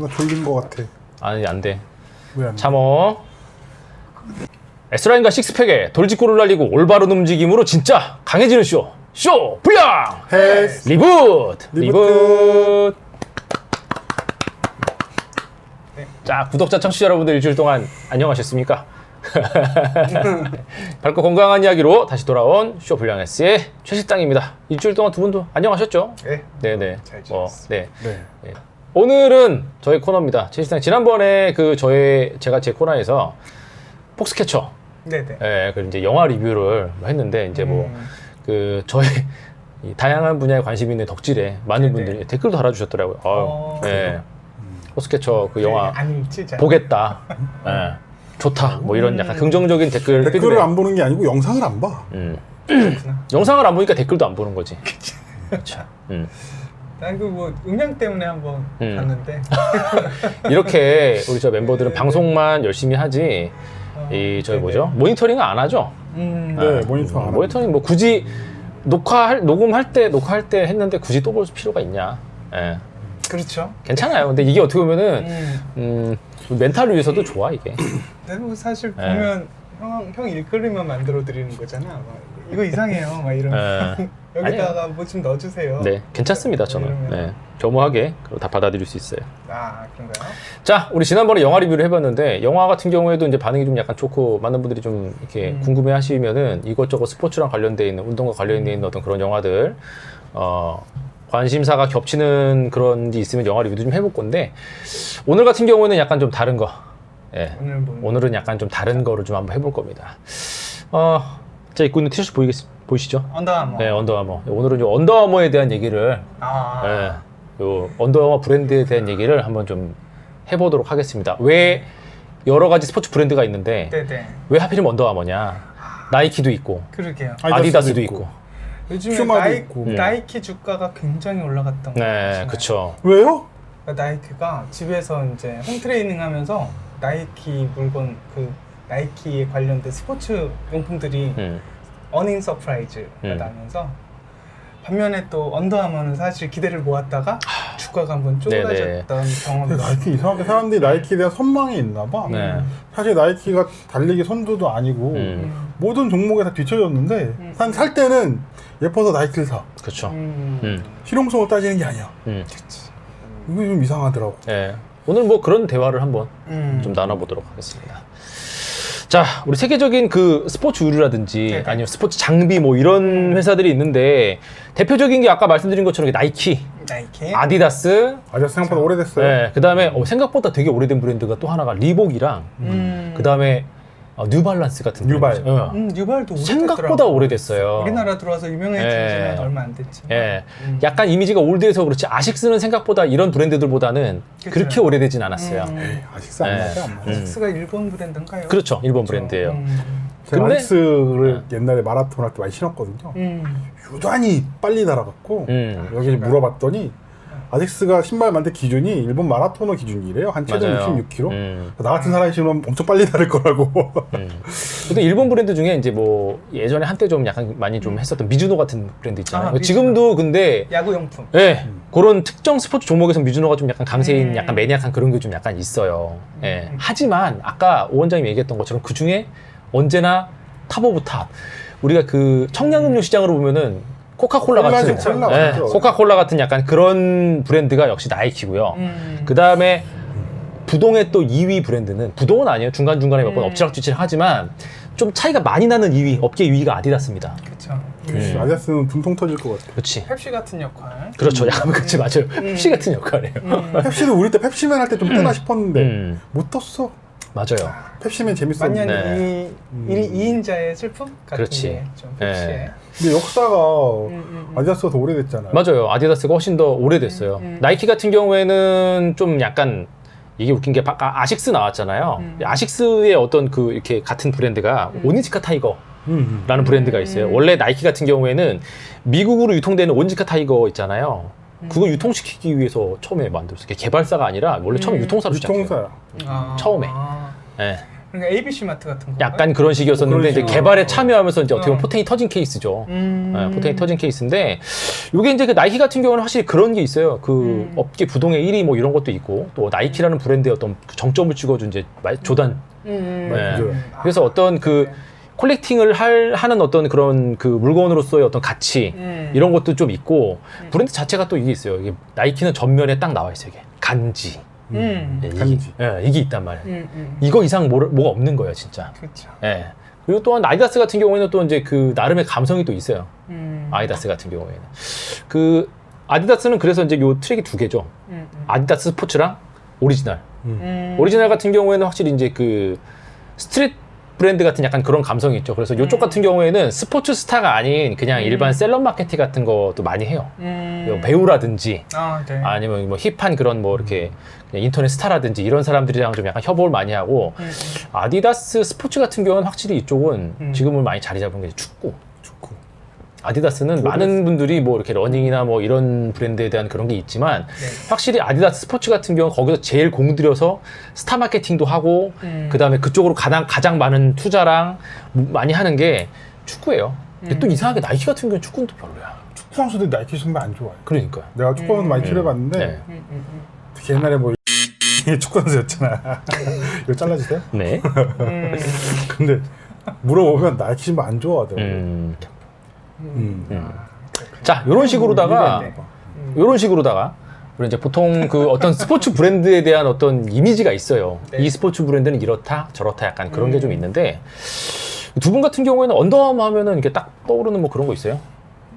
나 졸린 거 같아. 아니 안 돼. 왜 안 돼? 참어. S라인과 식스팩에 돌직구를 날리고 올바른 움직임으로 진짜 강해지는 쇼. 쇼 부양. 헬스. 리부트. 리부트. 자, 구독자 청취자 여러분들 일주일 동안 안녕하셨습니까? 밝고 건강한 이야기로 다시 돌아온 쇼 불량S의 최실장입니다. 일주일 동안 두 분도 안녕하셨죠? 네. 네네. 잘 지냈습니다. 네. 네. 오늘은 저희 코너입니다. 최실장 지난번에 제가 제 코너에서 폭스캐쳐, 네네. 그 이제 영화 리뷰를 했는데 이제 저희 이 다양한 분야에 관심 있는 덕질에 많은 네네. 분들이 댓글도 달아주셨더라고요. 네. 폭스캐쳐 그 영화 안 읽지 잘. 보겠다. 네. 좋다. 뭐 이런 약간 긍정적인 댓글. 댓글을 피드백. 안 보는 게 아니고 영상을 안 봐. 그렇구나. 영상을 안 보니까 댓글도 안 보는 거지. 그렇죠. 난 그 뭐 음량 때문에 한번 봤는데. 이렇게 우리 저 멤버들은 방송만 열심히 하지. 이 저희 네네. 뭐죠? 모니터링을 안 하죠. 네, 모니터 안 합니다. 모니터링 뭐 굳이 녹음할 때 했는데 굳이 또 볼 필요가 있냐? 예. 그렇죠. 괜찮아요. 근데 이게 어떻게 보면은 멘탈을 위해서도 좋아 이게. 근데 뭐 사실 보면 형 일거리만 만들어 드리는 거잖아. 막 이거 이상해요. 막 이러면 여기다가 뭐 좀 넣어주세요. 네, 괜찮습니다 저는. 이러면. 네, 겸허하게 다 받아들일 수 있어요. 아 그런가요? 자, 우리 지난번에 영화 리뷰를 해봤는데 영화 같은 경우에도 이제 반응이 좀 약간 좋고 많은 분들이 좀 이렇게 궁금해하시면은 이것저것 스포츠랑 관련돼 있는 운동과 관련돼 있는 어떤 그런 영화들 관심사가 겹치는 그런 게 있으면 영화 리뷰도 좀 해볼 건데 오늘 같은 경우에는 약간 좀 다른 거. 예. 오늘은 약간 좀 다른 거를 좀 한번 해볼 겁니다. 제가 입고 있는 티셔츠 보이시죠? 언더아머. 네, 언더아머. 오늘은 좀 언더아머에 대한 얘기를 요 언더아머 브랜드에 대한 얘기를 한번 좀 해보도록 하겠습니다. 왜 여러 가지 스포츠 브랜드가 있는데 네네. 왜 하필이면 언더아머냐? 나이키도 있고 그러게요. 아디다스도 있고. 요즘에 퓨마도 있고. 나이키 주가가 굉장히 올라갔던 거 네, 같아요. 그쵸. 왜요? 나이키가 집에서 이제 홈트레이닝 하면서 나이키 물건 나이키에 관련된 스포츠 용품들이 어닝 서프라이즈가 나면서 반면에 또 언더아머는 사실 기대를 모았다가 주가가 한번 쪼그라졌던 경험이 근데 나이키 이상하게 사람들이 나이키에 대한 선망이 있나 봐. 네. 사실 나이키가 달리기 선두도 아니고 모든 종목에 다 뒤쳐졌는데 살 때는 예뻐서 나이키를 사. 그쵸. 실용성을 따지는 게 아니야. 그치. 이게 좀 이상하더라고. 네. 오늘 뭐 그런 대화를 한번 좀 나눠보도록 하겠습니다. 자, 우리 세계적인 그 스포츠 의류라든지 네네. 아니면 스포츠 장비 뭐 이런 회사들이 있는데 대표적인 게 아까 말씀드린 것처럼 나이키, 나이키. 아디다스, 아주 생각보다 오래됐어요. 네, 그 다음에 생각보다 되게 오래된 브랜드가 또 하나가 리복이랑 그 다음에 뉴발란스 같은 뉴발. 브랜드죠. 뉴발도 생각보다 오래됐어요. 우리나라 들어와서 유명해진 지는 얼마 안 됐지. 예, 약간 이미지가 올드해서 그렇지 아식스는 생각보다 이런 브랜드들보다는 그쵸. 그렇게 오래되진 않았어요. 아식스 안 맞아, 안 맞아. 아식스가 일본 브랜드인가요? 그렇죠, 일본 브랜드예요. 제가 근데- 아식스를 옛날에 마라톤 할 때 많이 신었거든요. 유단히 빨리 달아갖고 여기 물어봤더니 아식스가 신발 만들 기준이 일본 마라토너 기준이래요. 한 최대 맞아요. 66km. 나 같은 사람이 신으면 엄청 빨리 다를 거라고. 근데 일본 브랜드 중에 이제 뭐 예전에 한때 좀 약간 많이 좀 했었던 미즈노 같은 브랜드 있잖아요. 미즈노. 지금도 근데 야구용품. 예, 그런 특정 스포츠 종목에서 미즈노가 좀 약간 강세인 약간 매니악한 그런 게 좀 약간 있어요. 예. 하지만 아까 오 원장님이 얘기했던 것처럼 그 중에 언제나 탑 오브 탑. 우리가 그 청량음료 시장으로 보면은 코카콜라 같은 콜라죠, 콜라 예, 맞죠. 코카콜라 같은 약간 그런 브랜드가 역시 나이키고요. 그 다음에 부동의 또 2위 브랜드는 부동은 아니에요. 중간중간에 몇 번 엎치락뒤치락 하지만 좀 차이가 많이 나는 2위, 업계 2위가 아디다스입니다. 그렇죠. 아디다스는 분통 터질 것 같아. 그렇지. 펩시 같은 역할. 그렇죠. 약간 그렇지 맞아요. 펩시 같은 역할이에요. 펩시도 우리 때 펩시맨 할 때 좀 뜨나 싶었는데 못 떴어. 맞아요. 펩시맨 재밌었는데. 만년 네. 2인자의 슬픔 같은 그렇지. 게좀 네. 펩시에. 근데 역사가 아디다스가 더 오래됐잖아요. 맞아요. 아디다스가 훨씬 더 오래됐어요. 나이키 같은 경우에는 좀 약간 이게 웃긴 게 아식스 나왔잖아요. 아식스의 어떤 그 이렇게 같은 브랜드가 오니지카 타이거라는 브랜드가 있어요. 원래 나이키 같은 경우에는 미국으로 유통되는 오니지카 타이거 있잖아요. 그거 유통시키기 위해서 처음에 만들었어요. 개발사가 아니라 원래 처음에 유통사로 시작해요. 유통사야. 처음에. 예. 그러니까 ABC 마트 같은 거. 약간 그런 식이었었는데 그런 이제 식으로. 개발에 참여하면서 이제 어떻게 보면 포텐이 터진 케이스죠. 포텐이 터진 케이스인데 이게 이제 그 나이키 같은 경우는 확실히 그런 게 있어요. 그 업계 부동의 1위 뭐 이런 것도 있고 또 나이키라는 브랜드의 어떤 그 정점을 찍어준 이제 조단. 네. 그죠. 그래서 어떤 그 콜렉팅을 하는 어떤 그런 그 물건으로서의 어떤 가치 이런 것도 좀 있고 브랜드 자체가 또 이게 있어요. 이게 나이키는 전면에 딱 나와 있어요. 이게 간지. 예, 간지. 이게 있단 말이에요. 이거 이상 뭐가 없는 거예요, 진짜. 그렇죠. 예. 그리고 또한 아디다스 같은 경우에는 또 이제 그 나름의 감성이 또 있어요. 아디다스 같은 경우에는 그 아디다스는 그래서 이제 요 트랙이 두 개죠. 아디다스 스포츠랑 오리지널. 오리지널 같은 경우에는 확실히 이제 그 스트릿 브랜드 같은 약간 그런 감성이 있죠. 그래서 이쪽 같은 경우에는 스포츠 스타가 아닌 그냥 일반 셀럽 마케팅 같은 것도 많이 해요. 뭐 배우라든지 네. 아니면 뭐 힙한 그런 뭐 이렇게 그냥 인터넷 스타라든지 이런 사람들이랑 좀 약간 협업을 많이 하고 아디다스 스포츠 같은 경우는 확실히 이쪽은 지금은 많이 자리 잡은 게 축구. 아디다스는 많은 분들이 뭐 이렇게 러닝이나 뭐 이런 브랜드에 대한 그런 게 있지만 확실히 아디다스 스포츠 같은 경우는 거기서 제일 공들여서 스타 마케팅도 하고 그 다음에 그쪽으로 가장 많은 투자랑 많이 하는 게 축구예요. 근데 또 이상하게 나이키 같은 경우는 축구는 또 별로야. 축구 선수들이 나이키 신발 안 좋아해. 그러니까요. 내가 축구 선수 많이 치러봤는데 네. 특히 옛날에 뭐 축구 선수였잖아. 이거 잘라주세요. 네. 근데 물어보면 나이키 신발 안 좋아하더라고. 자, 요런 식으로다가 우리 이제 보통 그 어떤 스포츠 브랜드에 대한 어떤 이미지가 있어요. 네. 이 스포츠 브랜드는 이렇다 저렇다 약간 그런 게 좀 있는데 두 분 같은 경우에는 언더아머 하면은 이렇게 딱 떠오르는 뭐 그런 거 있어요?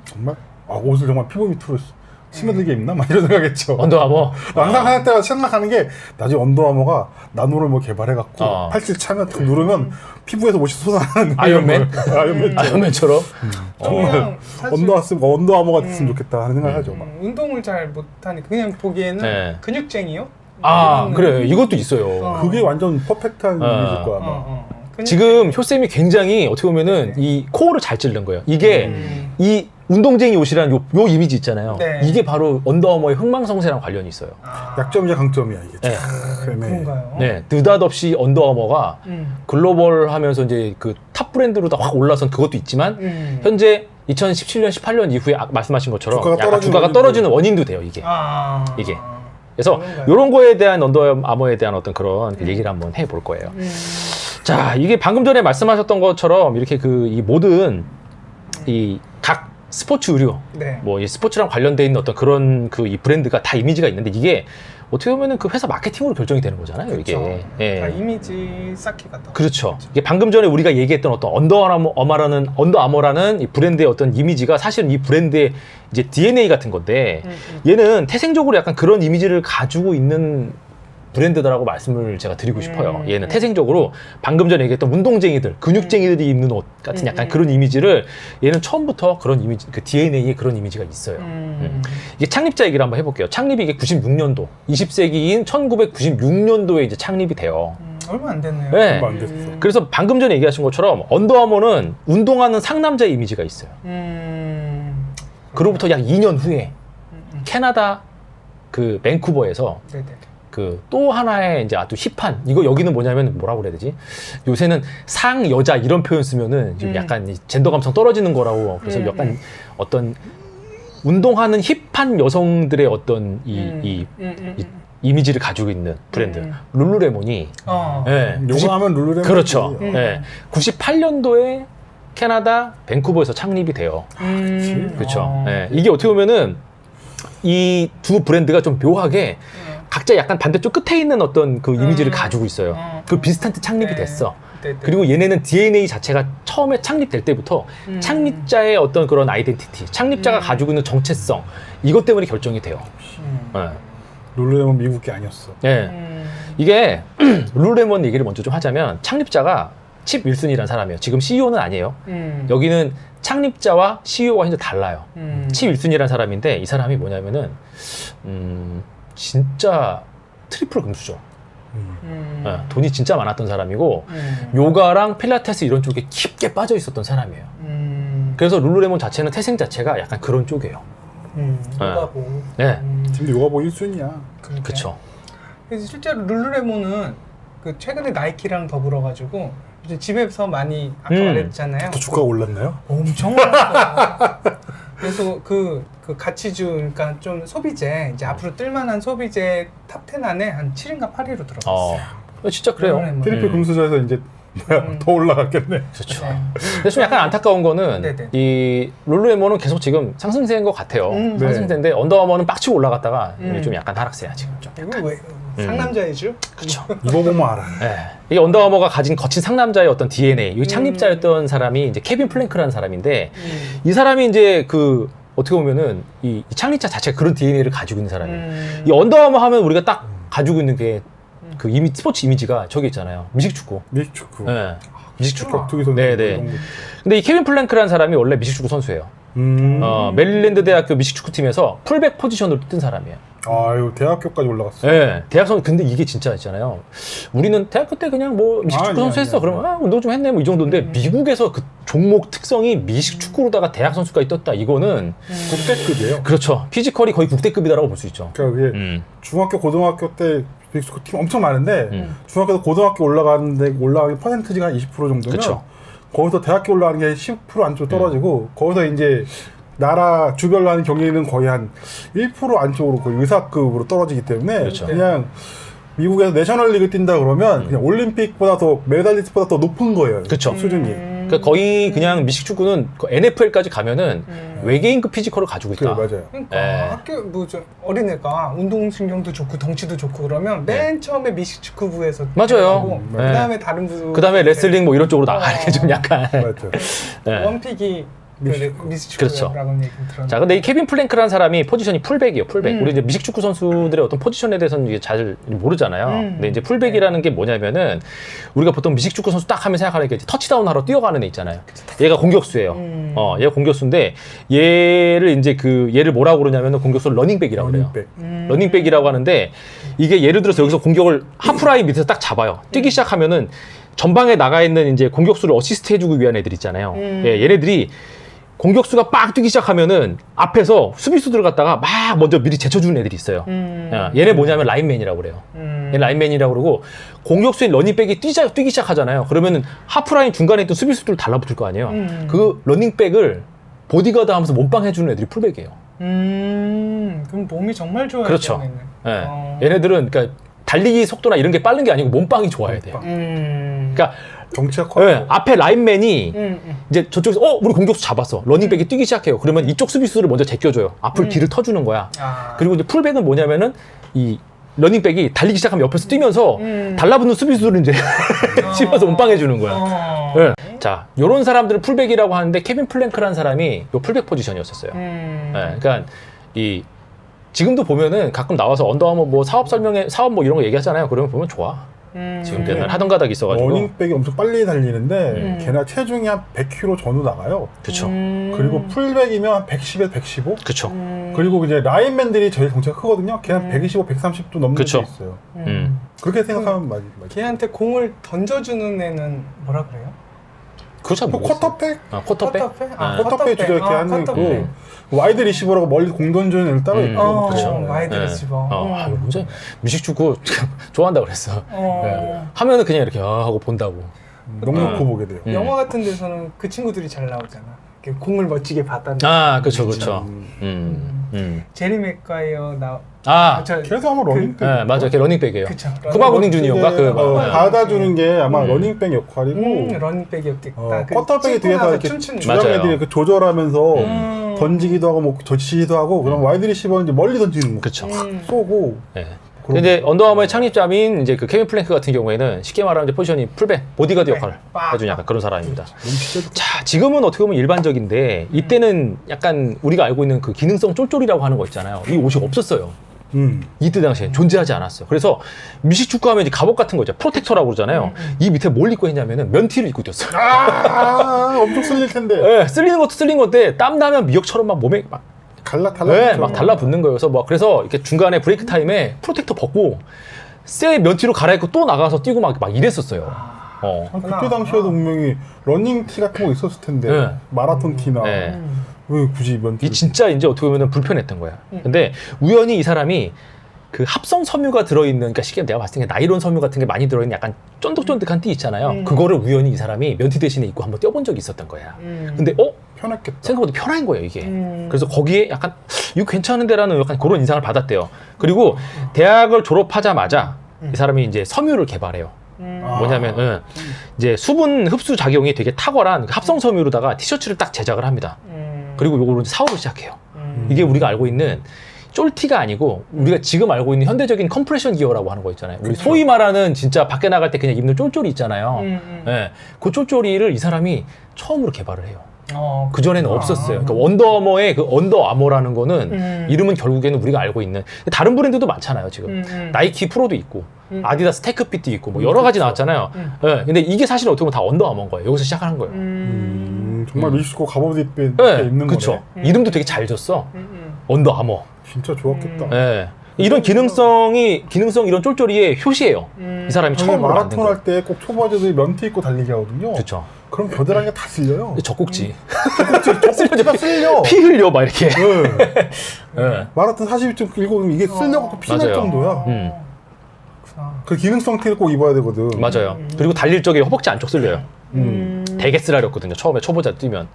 정말? 아, 옷을 정말 피부 밑으로 스며들게 입나? 막 이런 생각했죠. 언더아머? 항상 할 때가 생각하는 게 나중에 언더아머가 나노를 뭐 개발해갖고 팔찌 차면 탁 누르면 피부에서 옷이 솟아나는 아이언맨? 아이언맨. 아이언맨처럼? 정말 언더아머가 됐으면 좋겠다 하는 생각하죠. 막. 운동을 잘 못하니까 그냥 보기에는 네. 근육쟁이요? 그래 이것도 있어요. 그게 완전 퍼펙트한 이미지일 거야. 아마. 지금 효쌤이 굉장히 어떻게 보면은 이 코어를 잘 찌른 거예요. 이게 이 운동쟁이 옷이라는 요 이미지 있잖아요. 네. 이게 바로 언더아머의 흥망성쇠랑 관련이 있어요. 약점이자 강점이야 이게. 네. 그런가요? 네, 느닷없이 언더아머가 글로벌 하면서 이제 그 탑 브랜드로 다 확 올라선 그것도 있지만 현재 2017년, 18년 이후에 말씀하신 것처럼 주가가 떨어지는 원인도 돼요, 이게. 이게. 그래서 이런 거에 대한 언더아머에 대한 어떤 그런 얘기를 한번 해볼 거예요. 자, 이게 방금 전에 말씀하셨던 것처럼 이렇게 이 모든 이 각 스포츠 의류, 네. 뭐 이 스포츠랑 관련돼 있는 어떤 그런 이 브랜드가 다 이미지가 있는데 이게 어떻게 보면은 그 회사 마케팅으로 결정이 되는 거잖아요, 이게. 다 이미지 쌓기가 더. 그렇죠. 이게 방금 전에 우리가 얘기했던 어떤 언더아머라는 이 브랜드의 어떤 이미지가 사실은 이 브랜드의 이제 DNA 같은 건데 얘는 태생적으로 약간 그런 이미지를 가지고 있는 브랜드다라고 말씀을 제가 드리고 싶어요. 얘는 태생적으로 방금 전에 얘기했던 운동쟁이들, 근육쟁이들이 입는 옷 같은 약간 그런 이미지를 얘는 처음부터 그런 이미지, 그 DNA에 그런 이미지가 있어요. 이게 창립자 얘기를 한번 해볼게요. 창립이 이게 96년도, 20세기인 1996년도에 이제 창립이 돼요. 얼마 안 됐네요. 네. 얼마 안 됐어. 그래서 방금 전에 얘기하신 것처럼 언더아머는 운동하는 상남자의 이미지가 있어요. 그로부터 약 2년 후에 캐나다 그 밴쿠버에서 네네. 그 또 하나의 이제 아주 힙한 이거 여기는 뭐냐면 뭐라고 그래야 되지? 요새는 상 여자 이런 표현 쓰면은 좀 약간 젠더 감성 떨어지는 거라고 그래서 약간 어떤 운동하는 힙한 여성들의 어떤 이 이미지를 가지고 있는 브랜드 룰루레몬이 네, 요거하면 룰루레몬 그렇죠. 네, 98년도에 캐나다 밴쿠버에서 창립이 돼요. 그렇죠. 네, 이게 어떻게 보면은 이 두 브랜드가 좀 묘하게 각자 약간 반대쪽 끝에 있는 어떤 그 이미지를 가지고 있어요. 그 비슷한 때 창립이 됐어. 그리고 얘네는 DNA 자체가 처음에 창립될 때부터 창립자의 어떤 그런 아이덴티티, 창립자가 가지고 있는 정체성 이것 때문에 결정이 돼요. 네. 룰루레몬 미국 게 아니었어. 네. 이게 룰루레몬 얘기를 먼저 좀 하자면 창립자가 칩 윌슨이라는 사람이에요. 지금 CEO는 아니에요. 여기는 창립자와 CEO가 현재 달라요. 칩 윌슨이라는 사람인데 이 사람이 뭐냐면은 진짜 트리플 금수저. 네, 돈이 진짜 많았던 사람이고 요가랑 필라테스 이런 쪽에 깊게 빠져 있었던 사람이에요. 그래서 룰루레몬 자체는 태생 자체가 약간 그런 쪽이에요. 요가복. 네. 지금 요가복 1순위야. 그렇죠. 그래서 실제로 룰루레몬은 그 최근에 나이키랑 더불어가지고 이제 집에서 많이 아까 음. 말했잖아요. 또 주가가 올랐나요? 엄청 올랐어요. 그래서 그 가치주, 그러니까 좀 소비재, 이제 앞으로 뜰만한 소비재 탑10 안에 한 7인가 8위로 들어갔어요. 진짜 그래요. 룰루레몬. 트리플 금수저에서 이제 더 올라갔겠네. 그렇죠. 네. 근데 좀 약간 안타까운 거는 네네. 이 룰루레몬은 계속 지금 상승세인 것 같아요. 네. 상승세인데 언더아머는 빡치고 올라갔다가 음. 좀 약간 하락세야 지금 좀. 이거 왜 상남자의 주? 그렇죠. 입어보면 알아. 네. 이게 언더아머가 가진 거친 상남자의 어떤 DNA, 이 창립자였던 사람이 이제 케빈 플랭크라는 사람인데 이 사람이 이제 그 어떻게 보면은 이 창립자 자체가 그런 DNA를 가지고 있는 사람이에요. 이 언더아머 하면 우리가 딱 가지고 있는 게 그 스포츠 이미지가 저기 있잖아요. 미식축구. 미식축구. 네. 미식축구. 격투기 선수. 네네. 이런 거. 근데 이 케빈 플랭크라는 사람이 원래 미식축구 선수예요. 메릴랜드 대학교 미식축구팀에서 풀백 포지션으로 뛴 사람이에요. 아유, 대학교까지 올라갔어. 네, 대학 선수. 근데 이게 진짜 있잖아요. 우리는 대학교 때 그냥 뭐 미식축구 아니, 선수 했어. 아니, 그러면 운동 좀 했네 뭐 이 정도인데 미국에서 그 종목 특성이 미식축구로다가 대학 선수까지 떴다. 이거는 국대급이에요. 그렇죠. 피지컬이 거의 국대급이다라고 볼 수 있죠. 그러니까 그게 중학교, 고등학교 때 미식축구 팀 엄청 많은데 중학교에서 고등학교 올라가는데 올라가는 퍼센트지가 한 20% 정도면 그쵸. 거기서 대학교 올라가는 게 10% 안쪽으로 떨어지고 거기서 이제 나라 주별로 하는 경기는 거의 한 1% 안쪽으로 거의 의사급으로 떨어지기 때문에 그렇죠. 그냥 미국에서 내셔널리그 뛴다 그러면 그냥 올림픽보다 더 메달리스트보다 더 높은 거예요. 그쵸. 수준이. 그러니까 거의 그냥 미식축구는 NFL까지 가면은 외계인급 피지컬을 가지고 있다. 그래, 맞아요. 그러니까 네. 학교 뭐 저 어린애가 운동신경도 좋고 덩치도 좋고 그러면 맨 처음에 미식축구부에서 맞아요. 하고 네. 그다음에 다른 부서 그다음에 레슬링 뭐 이런 쪽으로 나가게 좀 약간. 맞죠. 네. 원픽이 미식축구라고 그렇죠. 얘기 들었는데. 자, 근데 이 케빈 플랭크라는 사람이 포지션이 풀백이에요. 풀백. 음. 우리 이제 미식축구 선수들의 어떤 포지션에 대해서는 이게 잘 모르잖아요. 근데 이제 풀백이라는 게 뭐냐면은 우리가 보통 미식축구 선수 딱 하면 생각하는 게 터치다운 하러 뛰어가는 애 있잖아요. 얘가 공격수예요. 얘가 공격수인데 얘를 이제 얘를 뭐라고 그러냐면은 공격수 러닝백이라고 그래요. 러닝백. 러닝백이라고 하는데 이게 예를 들어서 여기서 공격을 하프라인 밑에서 딱 잡아요. 뛰기 시작하면은 전방에 나가 있는 이제 공격수를 어시스트 해주기 위한 애들 있잖아요. 예, 얘네들이 공격수가 빡 뛰기 시작하면은 앞에서 수비수들 갖다가 막 먼저 미리 제쳐주는 애들이 있어요. 얘네 뭐냐면 라인맨이라고 그래요. 얘 라인맨이라고 그러고 공격수인 러닝백이 뛰기 시작하잖아요. 그러면은 하프라인 중간에 있던 수비수들 달라붙을 거 아니에요. 그 러닝백을 보디가드 하면서 몸빵 해주는 애들이 풀백이에요. 그럼 몸이 정말 좋아야 그렇죠. 되겠네. 예. 얘네들은 그러니까 달리기 속도나 이런 게 빠른 게 아니고 몸빵이 좋아야 돼요. 그러니까 덩치가 커요. 예, 앞에 라인맨이 이제 저쪽에서 우리 공격수 잡았어. 러닝백이 뛰기 시작해요. 그러면 이쪽 수비수를 먼저 제껴줘요. 앞을 길을 터주는 거야. 그리고 이제 풀백은 뭐냐면은 이 러닝백이 달리기 시작하면 옆에서 뛰면서 달라붙는 수비수를 이제 씹어서 몸빵해주는 거야. 예. 자, 요런 사람들을 풀백이라고 하는데 케빈 플랭크라는 사람이 요 풀백 포지션이었었어요. 예, 그러니까 지금도 보면은 가끔 나와서 언더아머 뭐 사업 뭐 이런 거 얘기하잖아요. 그러면 보면 좋아. 지금 걔는 하던 가닥 있어가지고. 러닝백이 엄청 빨리 달리는데 걔네 체중이 한 100kg 전후 나가요. 그쵸. 그리고 풀백이면 한 110에 115. 그쵸. 그리고 이제 라인맨들이 제일 덩치가 크거든요. 걔는 125, 130도 넘는 그쵸. 게 있어요. 그렇게 그렇게 생각하면 맞지. 걔한테 공을 던져주는 애는 뭐라 그래요? 그거 잘 모르겠어. 쿼터백? 쿼터백? 쿼터백 주로 이렇게 하는 거 쿼터백. 있고 와이드 리시버라고 멀리 공 던지는 애를 따로 있고. 그쵸. 와이드 네. 리시버. 굉장히 미식축구 좋아한다 그랬어. 네. 하면은 그냥 이렇게 하고 본다고. 넉넉히 보게 돼요. 영화 같은 데서는 그 친구들이 잘 나오잖아. 이렇게 공을 멋지게 받아내. 그쵸. 제리 맥과이어 그래서 아마 러닝백. 네, 맞아. 걔 러닝백이에요. 그쵸. 쿠바 구닝 주니어가 받아주는 게 아마 러닝백 역할이고 러닝백이었겠다. 쿼터백에 뒤에서 이렇게 주장 애들이 이렇게 조절하면서 던지기도 하고 뭐 젖히기도 하고 그럼 와이드 리시버는 이제 멀리 던지는 거. 그쵸. 쏘고. 네. 근데 언더아머의 창립자인 이제 그 케빈 플랭크 같은 경우에는 쉽게 말하면 이제 포지션이 풀백, 보디가드 역할을 해주는 약간 그런 사람입니다. 자, 지금은 어떻게 보면 일반적인데 이때는 약간 우리가 알고 있는 그 기능성 쫄쫄이라고 하는 거 있잖아요. 이 옷이 없었어요. 이때 당시에 존재하지 않았어요. 그래서 미식축구 하면 이제 갑옷 같은 거 있죠. 프로텍터라고 그러잖아요. 이 밑에 뭘 입고 했냐면은 면티를 입고 뛰었어요. 엄청 쓸릴 텐데. 네, 쓸리는 것도 쓸린 건데 땀 나면 미역처럼 막 몸에 막 막 달라붙는 거예요. 그래서 이렇게 중간에 브레이크 타임에 프로텍터 벗고 새 면티로 갈아입고 또 나가서 뛰고 막 이랬었어요. 그때 당시에도 분명히 러닝 티 같은 거 있었을 텐데 네. 마라톤 티나 네. 왜 굳이 면티? 이 진짜 이제 어떻게 보면 불편했던 거야. 근데 우연히 이 사람이 그 합성 섬유가 들어있는, 그러니까 쉽게 내가 봤을 때 나일론 섬유 같은 게 많이 들어있는 약간 쫀득쫀득한 띠 있잖아요. 그거를 우연히 이 사람이 면티 대신에 입고 한번 떼어본 적이 있었던 거야. 근데 편했겠다. 생각보다 편한 거예요, 이게. 그래서 거기에 약간 이거 괜찮은데라는 약간 그런 인상을 받았대요. 그리고 대학을 졸업하자마자 이 사람이 이제 섬유를 개발해요. 뭐냐면 이제 수분 흡수 작용이 되게 탁월한 그 합성 섬유로다가 티셔츠를 딱 제작을 합니다. 그리고 요거를 이제 사업을 시작해요. 이게 우리가 알고 있는 쫄티가 아니고 우리가 지금 알고 있는 현대적인 컴프레션 기어라고 하는 거 있잖아요. 우리 소위 말하는 진짜 밖에 나갈 때 그냥 입는 쫄쫄이 있잖아요. 예, 그 쫄쫄이를 이 사람이 처음으로 개발을 해요. 그전에는 없었어요. 그러니까 원더아머의 그 언더아머라는 거는 이름은 결국에는 우리가 알고 있는 다른 브랜드도 많잖아요. 지금 나이키 프로도 있고 아디다스 테크핏도 있고 뭐 여러 가지 나왔잖아요. 예, 근데 이게 사실 어떻게 보면 다 언더아머인 거예요. 여기서 시작하는 거예요. 정말 멕시코 갑옷 입에 네, 입는 그쵸. 거네. 이름도 되게 잘 졌어. 언더아머. 진짜 좋았겠다. 예. 이런 기능성 이런 쫄쫄이의 효시예요. 이 사람이 처음으로 만든 마라톤 거. 할 때 꼭 초보자들이 면티 입고 달리기 하거든요. 그렇죠. 그럼 겨드랑이가 다 쓸려요. 젖꼭지. 젖꼭지가 쓸려. 피 흘려 막 이렇게. 네. 예. 마라톤 42.1고 이게 쓸려갖고 피날 맞아요. 정도야. 그렇구나. 그 기능성 티를 꼭 입어야 되거든. 맞아요. 그리고 달릴 적에 허벅지 안쪽 쓸려요. 되게 쓰라렸거든요. 처음에 초보자 뛰면.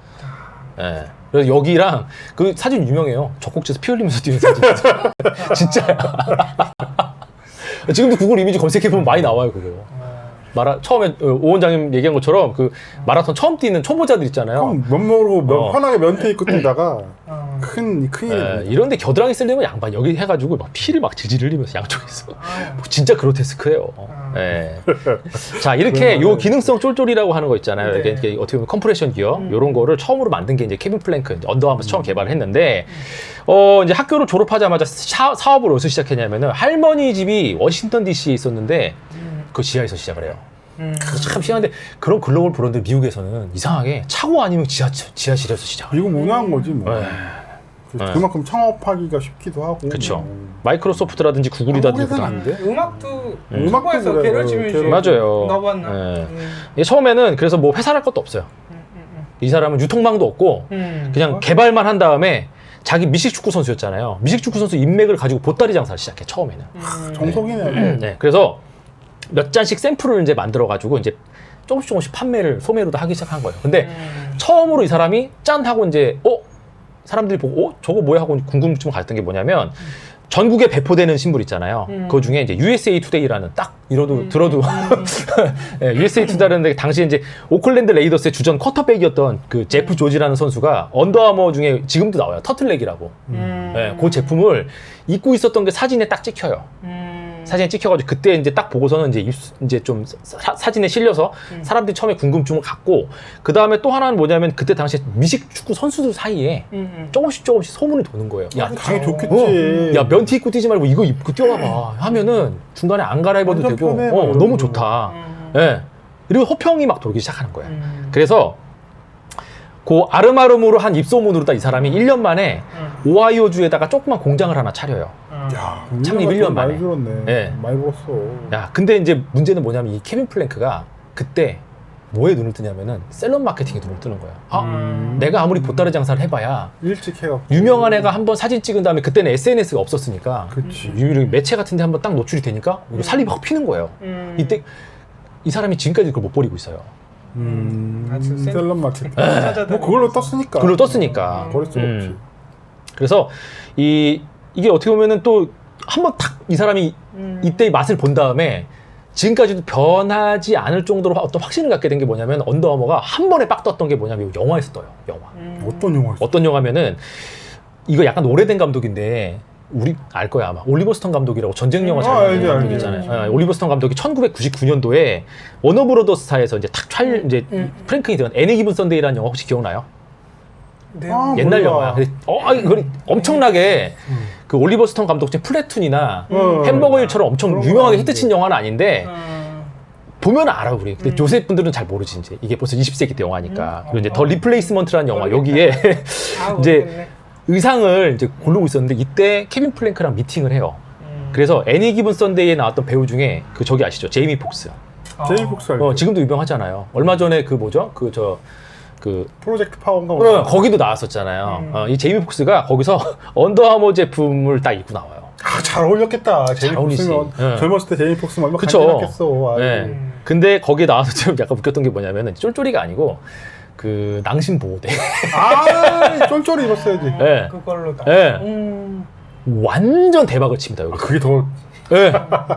예. 그래서 여기랑 그 사진 유명해요. 젖꼭지에서 피 흘리면서 뛰는 사진. 진짜야. 지금도 구글 이미지 검색해보면 많이 나와요, 그거. 처음에 오 원장님 얘기한 것처럼 그 마라톤 처음 뛰는 초보자들 있잖아요. 그럼 면 모르고 편하게 면티 입고 뛰다가 큰일이 예, 이런데 겨드랑이 쓸려면 양반 여기 해가지고 막 피를 막 질질 흘리면서 양쪽에서 뭐 진짜 그로테스크해요. 예. 자 이렇게 요 기능성 쫄쫄이라고 하는 거 있잖아요. 네. 이게 어떻게 보면 컴프레션 기어 이런 거를 처음으로 만든 게 이제 케빈 플랭크 언더아머에서 처음 개발을 했는데 이제 학교를 졸업하자마자 사업을 어디서 시작했냐면은 할머니 집이 워싱턴 DC에 있었는데 그 지하에서 시작을 해요. 참 희한한데 그런 글로벌 브랜드 미국에서는 이상하게 차고 아니면 지하실에서 시작을 해요. 이거 운영한 거지 뭐. 네. 그만큼 창업하기가 쉽기도 하고. 그렇죠. 마이크로소프트라든지 구글이라든지 한국에서는 안 돼? 음악도 음악도 초보에서 그래요. 게러지 뮤직 맞아요. 넣어봤나? 예. 이게 처음에는 그래서 뭐 회사를 할 것도 없어요. 이 사람은 유통망도 없고 그냥 개발만 한 다음에 자기 미식축구 선수였잖아요. 미식축구 선수 인맥을 가지고 보따리 장사를 시작해 처음에는. 정석이네. 네. 그래서 몇 잔씩 샘플을 이제 만들어 가지고 이제 조금씩 판매를 소매로도 하기 시작한 거예요. 근데 처음으로 이 사람이 짠 하고 이제 사람들이 보고 저거 뭐야 하고 궁금증을 가졌던 게 뭐냐면 전국에 배포되는 신문 있잖아요. 그 중에 이제 USA 투데이라는 딱 들어도 네, USA 투데이라는 당시에 이제 오클랜드 레이더스의 주전 쿼터백이었던 그 제프 조지라는 선수가 언더아머 중에 지금도 나와요. 터틀넥이라고. 네, 그 제품을 입고 있었던 게 사진에 딱 찍혀요. 사진에 찍혀가지고 그때 이제 딱 보고서는 이제 좀 사진에 실려서 사람들이 처음에 궁금증을 갖고 그 다음에 또 하나는 뭐냐면 그때 당시에 미식 축구 선수들 사이에 조금씩 소문이 도는 거예요. 야, 당연히 좋겠지. 야 면티 입고 뛰지 말고 이거 입고 뛰어봐봐 하면은 중간에 안 갈아입어도 완전 되고 편해, 너무 좋다. 예. 그리고 호평이 막 돌기 시작하는 거야. 그래서 그 아름아름으로 한 입소문으로 딱 이 사람이 1년 만에 오하이오주에다가 조그만 공장을 하나 차려요. 야, 창립 1년 만에. 많이 들었네. 네. 많이 벌었어. 야, 근데 이제 문제는 뭐냐면 이 케빈 플랭크가 그때 뭐에 눈을 뜨냐면은 셀럽 마케팅에 눈을 뜨는 거야. 내가 아무리 보따리 장사를 해봐야 일찍 해갖고. 유명한 애가 한번 사진 찍은 다음에 그때는 SNS가 없었으니까 그치. 유명 매체 같은 데 한번 딱 노출이 되니까 이거 살림이 확 피는 거예요. 이때 이 사람이 지금까지 그걸 못 버리고 있어요. 아주 센- 셀럽 마켓. 찾아다니면서. 뭐 그걸로 떴으니까. 그걸로 떴으니까. 버릴 수가 없지. 그래서 이게 어떻게 보면은 또 한번 탁 이 사람이 이때의 맛을 본 다음에 지금까지도 변하지 않을 정도로 어떤 확신을 갖게 된 게 뭐냐면 언더아머가 한 번에 빡 떴던 게 뭐냐면 영화에서 떠요. 영화. 어떤 영화였어? 어떤 영화면은 이거 약간 오래된 감독인데 우리 알 거야 아마 올리버 스톤 감독이라고 전쟁 영화 잘 만든 알지, 감독이잖아요. 올리버 스톤 감독이 1999년도에 워너브로더스사에서 이제 이제 프랭크이 들어간 애니 기분 선데이라는 영화 혹시 기억나요? 네. 옛날 몰라. 영화야. 근데 그걸 엄청나게 그 올리버 스톤 감독 중 플래툰이나 햄버거 일처럼 엄청 그런 거 유명하게 아닌데. 히트친 영화는 아닌데 보면 알아 우리. 근데 요새 분들은 잘 모르지 이제 이게 벌써 20세기 때 영화니까. 그리고 이제 더 리플레이스먼트라는 영화 여기에 이제 의상을 이제 고르고 있었는데 이때 케빈 플랭크랑 미팅을 해요. 그래서 애니 기분 선데이에 나왔던 배우 중에 그 저기 아시죠? 제이미 폭스. 제이 폭스 알지? 지금도 유명하잖아요. 얼마 전에 그 뭐죠? 프로젝트 파워인가? 거기도 나왔었잖아요. 이 제이미 폭스가 거기서 언더아머 제품을 딱 입고 나와요. 잘 어울렸겠다. 제이미 어울리지. 폭스면 예. 젊었을 때 제이미 폭스면 얼마나 그쵸. 간지났겠어. 네. 근데 거기에 나와서 좀 약간 웃겼던 게 뭐냐면은 쫄쫄이가 아니고 그 낭심 보호대. 아, 쫄쫄이 입었어야지. 네. 그걸로 다. 네. 완전 대박을 칩니다 여기. 그게 더 네.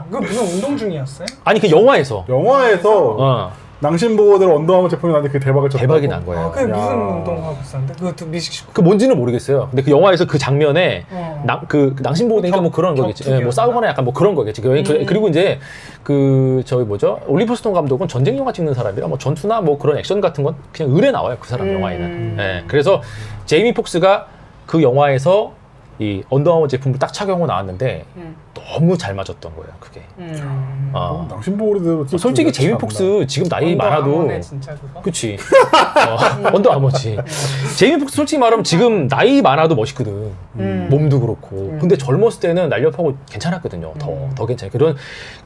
그 무슨 운동 중이었어요? 아니 그 영화에서 영화에서 낭심보호대로 언더아머 제품이 나는데 그 대박을 쳤다고. 대박이 난 거예요. 그게 무슨 야. 운동하고 있었는데? 그것도 미식축구. 그 뭔지는 모르겠어요. 근데 그 영화에서 그 장면에 어. 그 낭심 보호대니까 뭐 그런 거겠지. 예, 뭐 싸우거나 약간 뭐 그런 거겠지. 그리고 이제 그 저기 뭐죠? 올리버 스톤 감독은 전쟁 영화 찍는 사람이라 뭐 전투나 뭐 그런 액션 같은 건 그냥 을에 나와요. 그 사람 영화에는. 예. 그래서 제이미 폭스가 그 영화에서 이 언더아머 제품을 딱 착용하고 나왔는데 너무 잘 맞았던 거예요. 그게. 낭심보호대로 솔직히 제이미 폭스 지금 나이 많아도 언더아머네, 진짜 그거. 그치. 언더아머지. 제이미 폭스 솔직히 말하면 지금 나이 많아도 멋있거든. 몸도 그렇고. 근데 젊었을 때는 날렵하고 괜찮았거든요. 더 괜찮아요. 그런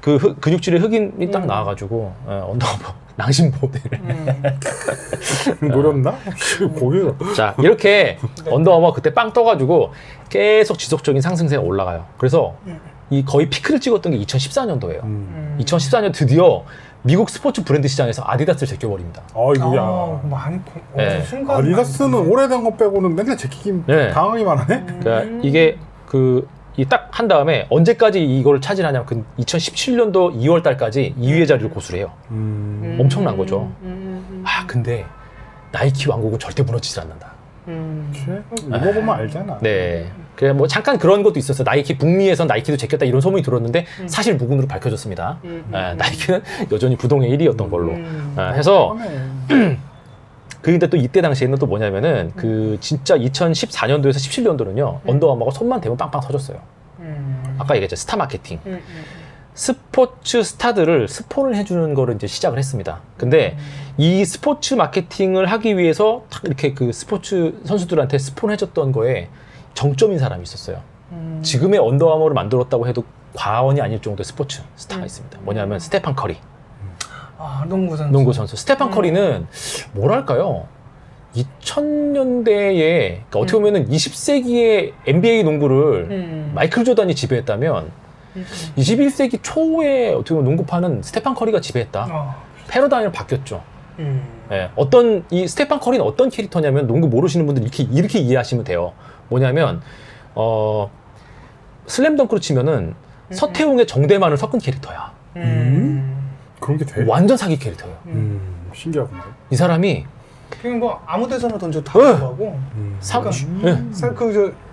그 근육질의 흑인이 딱 나와가지고 언더아머 낭심보호대를. 노렸나? 거기가. 자, 이렇게 언더아머 그때 빵 떠가지고 계속 지속적인 상승세가 올라가요. 그래서 이 거의 피크를 찍었던 게 2014년도예요. 2014년 드디어 미국 스포츠 브랜드 시장에서 아디다스를 제껴버립니다. 이거야. 많이 네. 순간 아디다스는 오래된 거 빼고는 맨날 제끼기 네. 당하기만 하네. 그러니까 이게 이 딱 한 다음에 언제까지 이걸 차지하냐면 그 2017년도 2월 달까지 2위의 자리를 고수해요. 엄청난 거죠. 근데 나이키 왕국은 절대 무너지지 않는다. 이거 보면 알잖아. 네. 그래 뭐 잠깐 그런 것도 있었어요. 나이키 북미에선 나이키도 제꼈다 이런 소문이 들었는데 사실 무근으로 밝혀졌습니다. 나이키는 여전히 부동의 1위였던 걸로. 해서 근데 또 이때 당시에는 또 뭐냐면은 그 진짜 2014년도에서 17년도는요 언더아머가 손만 대면 빵빵 터졌어요. 아까 얘기했죠 스타 마케팅. 스포츠 스타들을 스폰을 해주는 거를 이제 시작을 했습니다. 근데 이 스포츠 마케팅을 하기 위해서 딱 이렇게 그 스포츠 선수들한테 스폰해줬던 거에 정점인 사람이 있었어요. 지금의 언더아머를 만들었다고 해도 과언이 아닐 정도의 스포츠 스타가 있습니다. 뭐냐면 스테판 커리. 농구 선수. 스테판 커리는 뭐랄까요? 2000년대에 그러니까 어떻게 보면은 20세기의 NBA 농구를 마이클 조던이 지배했다면 21세기 초에 어떻게 보면 농구파는 스테판 커리가 지배했다. 패러다임이 바뀌었죠. 예, 이 스테판 커리는 어떤 캐릭터냐면 농구 모르시는 분들 이렇게 이해하시면 돼요. 뭐냐면 슬램덩크로 치면은 서태웅의 정대만을 섞은 캐릭터야. 그런 게 돼? 완전 사기 캐릭터예요. 신기하구나. 이 사람이 그냥 뭐 아무 데서나 던져 다 들어가고 예.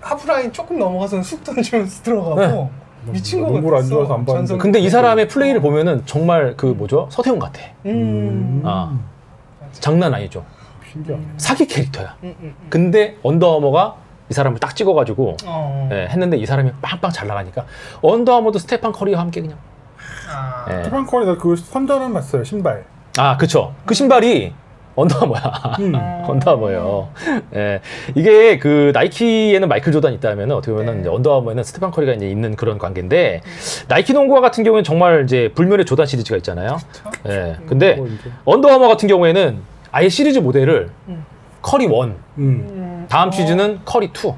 하프라인 조금 넘어가서는 쑥 던지면서 들어가고 미친 거 같았어. 농구를 안 좋아서 안 봤는데. 근데 이 사람의 플레이를 보면은 정말 그 뭐죠? 서태웅 같아. 장난 아니죠. 신기하네. 사기 캐릭터야. 근데 언더아머가 이 사람을 딱 찍어가지고 했는데 이 사람이 빵빵 잘 나가니까 언더아머도 스테판 커리와 함께 그냥. 스테판 커리 나 그 선전은 봤어요. 신발. 그쵸. 그 신발이 언더아머야. 언더아머예요. 예. 이게 그 나이키에는 마이클 조던이 있다면 어떻게 보면 언더아머에는 스테판 커리가 이제 있는 그런 관계인데 나이키 농구화 같은 경우에는 정말 이제 불멸의 조던 시리즈가 있잖아요. 예. 근데 언더아머 같은 경우에는 아예 시리즈 모델을 커리 1, 다음 시즌은 커리 2.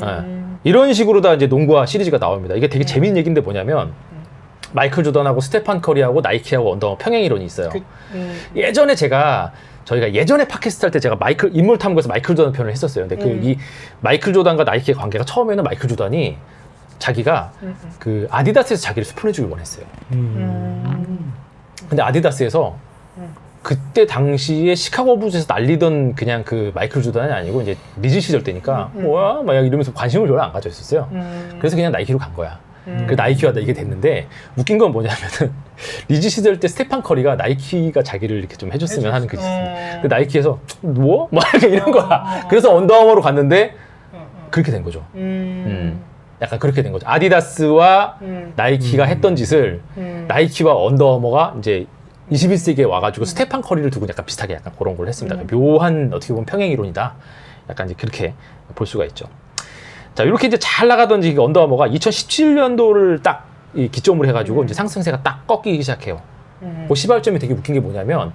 예. 이런 식으로 다 이제 농구화 시리즈가 나옵니다. 이게 되게 재밌는 얘기인데 뭐냐면 마이클 조던하고 스테판 커리하고 나이키하고 언더아머 평행 이론이 있어요. 예전에 저희가 예전에 팟캐스트 할 때 제가 인물 탐구에서 마이클 조던 편을 했었어요. 근데 이 마이클 조던과 나이키의 관계가 처음에는 마이클 조던이 자기가 그 아디다스에서 자기를 스폰해주길 원했어요. 근데 아디다스에서 그때 당시에 시카고 부즈에서 날리던 그냥 그 마이클 조던이 아니고 이제 리즈 시절 때니까 뭐야 막 이러면서 관심을 별로 안 가져 있었어요. 그래서 그냥 나이키로 간 거야. 그 나이키와 이게 됐는데 웃긴 건 뭐냐면은 리즈 시절 때 스테판 커리가 나이키가 자기를 이렇게 좀 해줬으면 하는 그게 있었어요. 근데 나이키에서 뭐? 막 이렇게 이런 거야. 그래서 언더아머로 갔는데 그렇게 된 거죠. 약간 그렇게 된 거죠. 아디다스와 나이키가 했던 짓을 나이키와 언더아머가 이제 21세기에 와가지고 스테판 커리를 두고 약간 비슷하게 약간 그런 걸 했습니다. 묘한 어떻게 보면 평행 이론이다. 약간 이제 그렇게 볼 수가 있죠. 자, 이렇게 이제 잘 나가던 언더아머가 2017년도를 딱 기점으로 해가지고 이제 상승세가 딱 꺾이기 시작해요. 그 시발점이 되게 웃긴 게 뭐냐면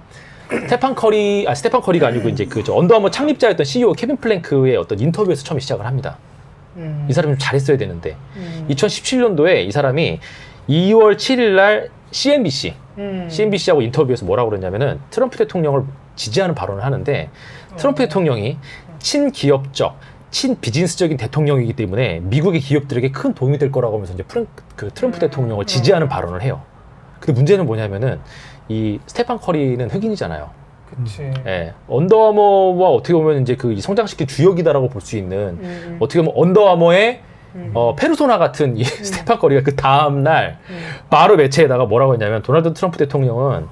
스테판 커리가 아니고 이제 그 언더아머 창립자였던 CEO 케빈 플랭크의 어떤 인터뷰에서 처음 시작을 합니다. 이 사람이 좀 잘했어야 되는데 2017년도에 이 사람이 2월 7일 날 CNBC하고 인터뷰에서 뭐라고 그랬냐면은 트럼프 대통령을 지지하는 발언을 하는데 트럼프 대통령이 친기업적, 친비즈니스적인 대통령이기 때문에 미국의 기업들에게 큰 도움이 될 거라고 하면서 이제 그 트럼프 대통령을 지지하는 발언을 해요. 근데 문제는 뭐냐면은 이 스테판 커리는 흑인이잖아요. 그치. 예, 언더아머와 어떻게 보면 이제 그 성장시킨 주역이다라고 볼 수 있는 어떻게 보면 언더아머의 페르소나 같은 이 스테판 커리가 그 다음 날 바로 매체에다가 뭐라고 했냐면 도널드 트럼프 대통령은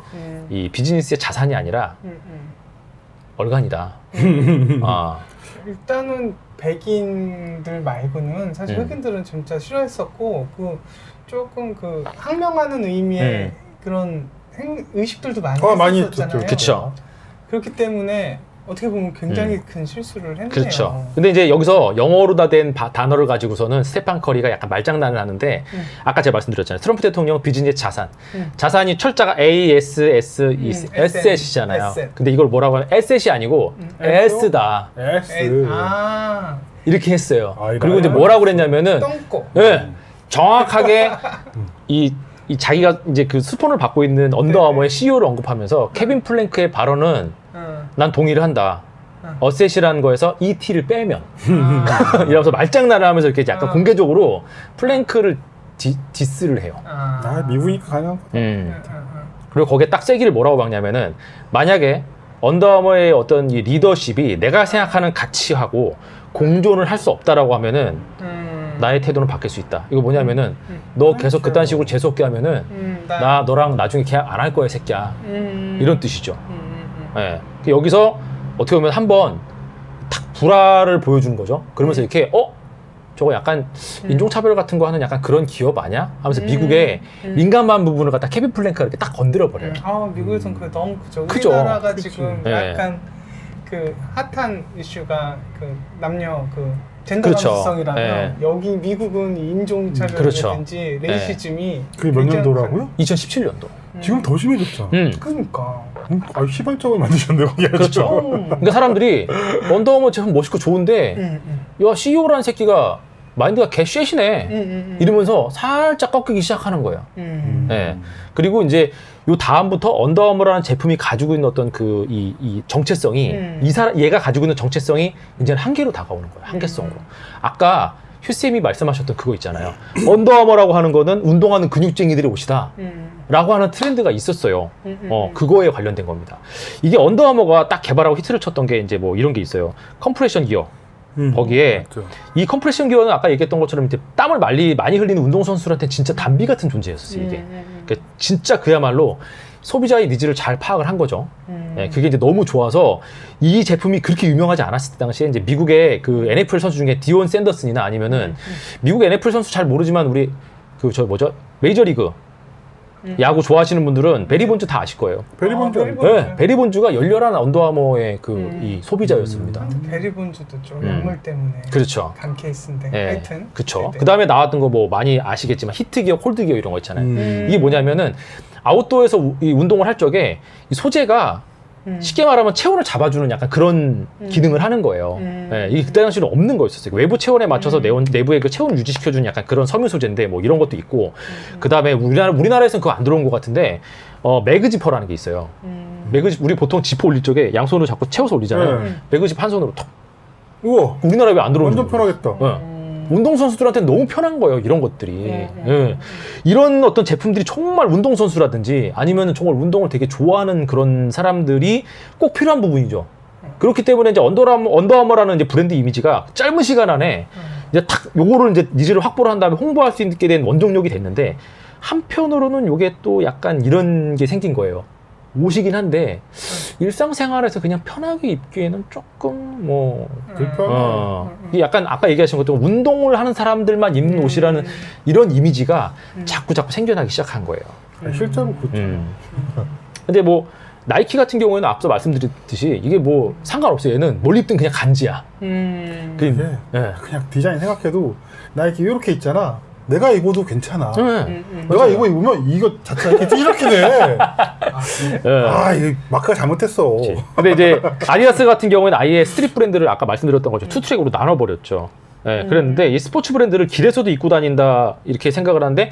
이 비즈니스의 자산이 아니라 얼간이다. 아. 일단은 백인들 말고는 사실 흑인들은 진짜 싫어했었고 그 조금 그 항명하는 의미의 그런 의식들도 많이 많이 했었잖아요. 했었죠. 그쵸. 그렇기 때문에 어떻게 보면 굉장히 큰 실수를 했네요. 그렇죠. 근데 이제 여기서 영어로 다 된 단어를 가지고서는 스테판 커리가 약간 말장난을 하는데 아까 제가 말씀드렸잖아요. 트럼프 대통령 비즈니스 자산. 자산이 철자가 ASS이잖아요. asset. 근데 이걸 뭐라고 하면 asset이 아니고 S다. S. 이렇게 했어요. 아, 그리고 이제 뭐라고 그랬냐면은 똥꼬. 예, 정확하게 이 자기가 이제 그 스폰을 받고 있는 언더아머의 CEO를 언급하면서 케빈 플랭크의 발언은 난 동의를 한다. 어셋이라는 거에서 ET를 빼면 이러면서 말장난을 하면서 이렇게 약간 공개적으로 플랭크를 디스를 해요. 미국이니까 가능한 거. 그리고 거기에 딱 세기를 뭐라고 박냐면은 만약에 언더아머의 어떤 이 리더십이 내가 생각하는 가치하고 공존을 할 수 없다라고 하면은 나의 태도는 바뀔 수 있다. 이거 뭐냐면은 너 계속 그딴 식으로 재수없게 하면은 나 너랑 나중에 계약 안 할 거야, 새끼야. 이런 뜻이죠. 예. 여기서 어떻게 보면 한번 탁 불화를 보여주는 거죠. 그러면서 이렇게 저거 약간 인종차별 같은 거 하는 약간 그런 기업 아니야? 하면서 미국의 민감한 부분을 갖다 케빈 플랭크가 이렇게 딱 건드려 버려요. 미국에서는 그게 너무 크죠. 크죠. 우리나라가 지금 네. 약간 그 핫한 이슈가 그 남녀 그 젠더 그렇죠. 감수성이라면 네. 여기 미국은 인종차별이라든지 레이시즘이 그게 몇 년도라고요? 2017년도. 지금 더 심해졌잖아. 그러니까 시발적을 만드셨네 거기. 그렇죠. 그러니까 사람들이 언더아머 제품 멋있고 좋은데 야 CEO라는 새끼가 마인드가 개쉐시네 이러면서 살짝 꺾이기 시작하는 거예요. 네. 그리고 이제 요 다음부터 언더아머라는 제품이 가지고 있는 어떤 그 이 정체성이 얘가 가지고 있는 정체성이 이제는 한계로 다가오는 거예요. 한계성으로. 아까 휴쌤이 말씀하셨던 그거 있잖아요. 언더아머라고 하는 거는 운동하는 근육쟁이들의 옷이다. 라고 하는 트렌드가 있었어요. 그거에 관련된 겁니다. 이게 언더아머가 딱 개발하고 히트를 쳤던 게 이제 뭐 이런 게 있어요. 컴프레션 기어. 거기에 맞죠. 이 컴프레션 기어는 아까 얘기했던 것처럼 이제 땀을 많이 흘리는 운동선수들한테 진짜 단비 같은 존재였었어요, 이게. 그러니까 진짜 그야말로 소비자의 니즈를 잘 파악을 한 거죠. 예, 그게 이제 너무 좋아서 이 제품이 그렇게 유명하지 않았을 때 당시에 이제 미국의 그 NFL 선수 중에 디온 샌더슨이나 아니면은 미국 NFL 선수 잘 모르지만 우리 메이저리그 야구 좋아하시는 분들은 베리 본즈 다 아실 거예요. 베리 본즈. 네, 베리 본즈가 열렬한 언더아머의 이 소비자였습니다. 베리 본즈도 좀 약물 때문에 그렇죠. 간 케이스인데 네, 하여튼 그렇죠. 그 다음에 나왔던 거 뭐 많이 아시겠지만 히트 기어, 콜드 기어 이런 거 있잖아요. 이게 뭐냐면은 아웃도어에서 이 운동을 할 적에 이 소재가 쉽게 말하면 체온을 잡아주는 약간 그런 기능을 하는 거예요. 예, 이게 그때 당시에는 없는 거였었어요. 외부 체온에 맞춰서 내부의 그 체온 유지시켜주는 약간 그런 섬유 소재인데 뭐 이런 것도 있고, 그 다음에 우리나라에서는 그거 안 들어온 것 같은데, 매그 지퍼라는 게 있어요. 매그 지퍼, 우리 보통 지퍼 올릴 적에 양손으로 자꾸 채워서 올리잖아요. 매그 지퍼 한 손으로 톡. 우와. 우리나라에 왜 안 들어오는 완전 편하겠다. 운동선수들한테 너무 편한 거예요, 이런 것들이. 예. 이런 어떤 제품들이 정말 운동선수라든지 아니면 정말 운동을 되게 좋아하는 그런 사람들이 꼭 필요한 부분이죠. 그렇기 때문에 이제 언더아머라는 이제 브랜드 이미지가 짧은 시간 안에 이제 탁 요거를 이제 니즈를 확보를 한 다음에 홍보할 수 있게 된 원동력이 됐는데, 한편으로는 요게 또 약간 이런 게 생긴 거예요. 옷이긴 한데 일상생활에서 그냥 편하게 입기에는 조금 뭐 이게 약간 아까 얘기하신 것처럼 운동을 하는 사람들만 입는 옷이라는 이런 이미지가 자꾸 생겨나기 시작한 거예요. 실제로 그렇죠. 근데 뭐 나이키 같은 경우에는 앞서 말씀드렸듯이 이게 뭐 상관없어요. 얘는 뭘 입든 그냥 간지야. 그게 그냥 디자인 생각해도 나이키 이렇게 있잖아. 내가 입어도 괜찮아. 내가 이거 입으면 이거 자체가 이렇게 돼. 이거 마크가 잘못했어. 근데 이제 아디다스 같은 경우에는 아예 스트릿 브랜드를 아까 말씀드렸던 거죠. 투 트랙으로 나눠버렸죠. 그랬는데 이 스포츠 브랜드를 길에서도 입고 다닌다 이렇게 생각을 하는데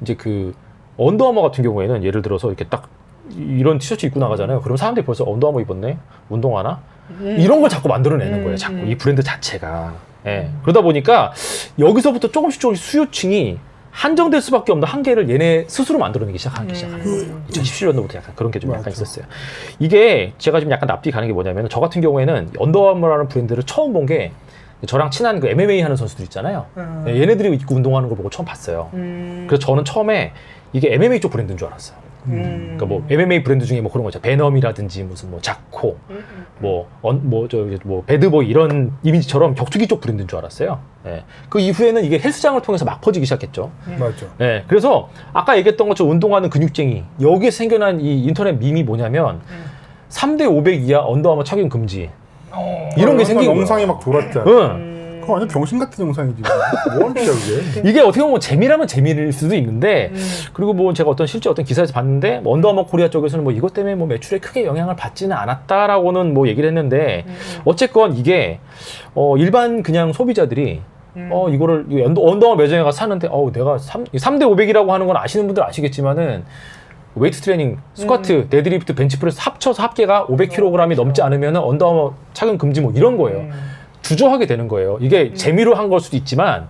이제 그 언더아머 같은 경우에는 예를 들어서 이렇게 딱 이런 티셔츠 입고 나가잖아요. 그럼 사람들이 벌써 언더아머 입었네? 운동하나? 이런 걸 자꾸 만들어내는 거예요. 자꾸 이 브랜드 자체가. 그러다 보니까 여기서부터 조금씩 수요층이 한정될 수밖에 없는 한계를 얘네 스스로 만들어내기 시작하는 2017년도부터 약간 그런 게 좀 약간 있었어요. 이게 제가 지금 약간 납득이 가는 게 뭐냐면 저 같은 경우에는 언더아머라는 브랜드를 처음 본 게 저랑 친한 그 MMA 하는 선수들 있잖아요. 얘네들이 입고 운동하는 걸 보고 처음 봤어요. 그래서 저는 처음에 이게 MMA 쪽 브랜드인 줄 알았어요. 그러니까 뭐 MMA 브랜드 중에 뭐 그런 거 있잖아요. 베넘이라든지 무슨 뭐 자코, 뭐 배드보이 이런 이미지처럼 격투기 쪽 브랜드인 줄 알았어요. 그 이후에는 이게 헬스장을 통해서 막 퍼지기 시작했죠. 맞죠. 그래서 아까 얘기했던 것처럼 운동하는 근육쟁이 여기에 생겨난 이 인터넷 밈이 뭐냐면 3대 500 이하 언더아머 착용 금지 이런 게 생긴 거예요. 영상이 막 돌았잖아. 그거 완전 병신 같은 영상이지. 뭐 하는 거야 이게? 이게 어떻게 보면 재미라면 재미일 수도 있는데 그리고 뭐 제가 실제 어떤 기사에서 봤는데 뭐 언더아머 코리아 쪽에서는 뭐 이것 때문에 뭐 매출에 크게 영향을 받지는 않았다라고는 뭐 얘기를 했는데 어쨌건 이게 일반 그냥 소비자들이 이거를 언더아머 매장에 가서 사는데 내가 3대 500이라고 하는 건 아시는 분들 아시겠지만은 웨이트 트레이닝, 스쿼트, 데드리프트, 벤치프레스 합쳐서 합계가 500kg이 넘지 않으면 언더아머 착용 금지 뭐 이런 거예요. 주저하게 되는 거예요. 이게 재미로 한 걸 수도 있지만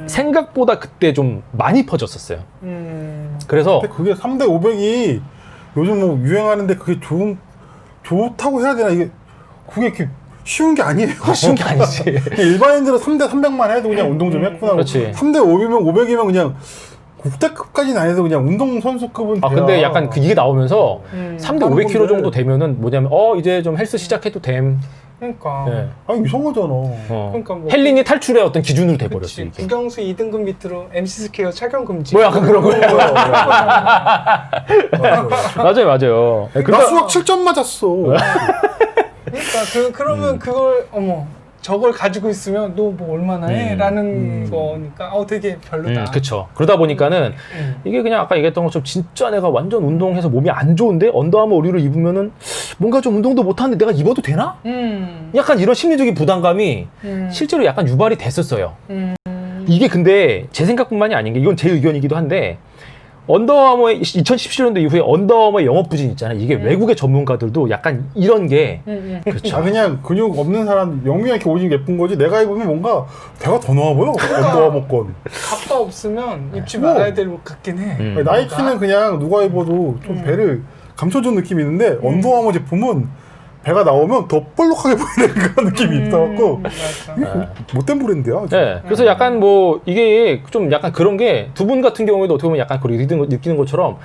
생각보다 그때 좀 많이 퍼졌었어요. 그래서 근데 그게 3대 500이 요즘 뭐 유행하는데 그게 좋다고 해야 되나? 그게 이렇게 쉬운 게 아니에요. 쉬운 게 아니지. 일반인들은 3대 300만 해도 그냥 운동 좀 했구나. 그렇지. 3대 500이면 그냥 국대급까지는 아니어도 그냥 운동선수급은 돼야. 근데 약간 이게 나오면서 3대 500kg 건데. 정도 되면은 뭐냐면 이제 좀 헬스 시작해도 됨. 그러니까. 아니 이상하잖아. 그러니까 뭐 헬린이 탈출의 어떤 기준으로 돼버렸어 이게. 국영수 2등급 밑으로 MC 스퀘어 착용 금지. 뭐 약간 그런 거예요. 맞아요. 나 수학 7점 맞았어. 그러니까 그러면 그걸 저걸 가지고 있으면 너 뭐 얼마나 해? 라는 거니까 되게 별로다. 그쵸. 그러다 보니까는 이게 그냥 아까 얘기했던 것처럼 진짜 내가 완전 운동해서 몸이 안 좋은데 언더아머 의류를 입으면은 뭔가 좀 운동도 못하는데 내가 입어도 되나? 약간 이런 심리적인 부담감이 실제로 약간 유발이 됐었어요. 이게 근데 제 생각뿐만이 아닌 게 이건 제 의견이기도 한데 언더아머의 2017년도 이후에 언더아머의 영업 부진 있잖아요. 이게 외국의 전문가들도 약간 이런 게 그렇죠. 그냥 근육 없는 사람 영미가 이렇게 옷이 예쁜 거지 내가 입으면 뭔가 배가 더 나와 보여. 언더아머 건. 갑바 없으면 입지 말아야 될 것 같긴 해. 나이키는 그냥 누가 입어도 좀 배를 감춰준 느낌이 있는데 언더아머 제품은 배가 나오면 더 볼록하게 보이는 그런 느낌이 있어갖고 못된 브랜드야. 그래서 약간 뭐 이게 좀 약간 그런 게 두 분 같은 경우에도 어떻게 보면 약간 그렇게 느끼는 것처럼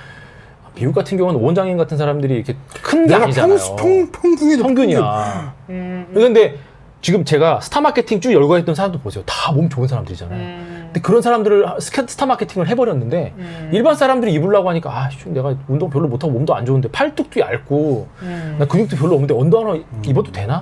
미국 같은 경우는 원장님 같은 사람들이 이렇게 큰 게 아니잖아요. 평균이야. 그런데 지금 제가 스타 마케팅 쭉 열거 했던 사람들 보세요. 다 몸 좋은 사람들이잖아요. 근데 그런 사람들을 스타 마케팅을 해버렸는데 일반 사람들이 입으려고 하니까 내가 운동 별로 못하고 몸도 안 좋은데 팔뚝도 얇고 나 근육도 별로 없는데 언더아머 입어도 되나?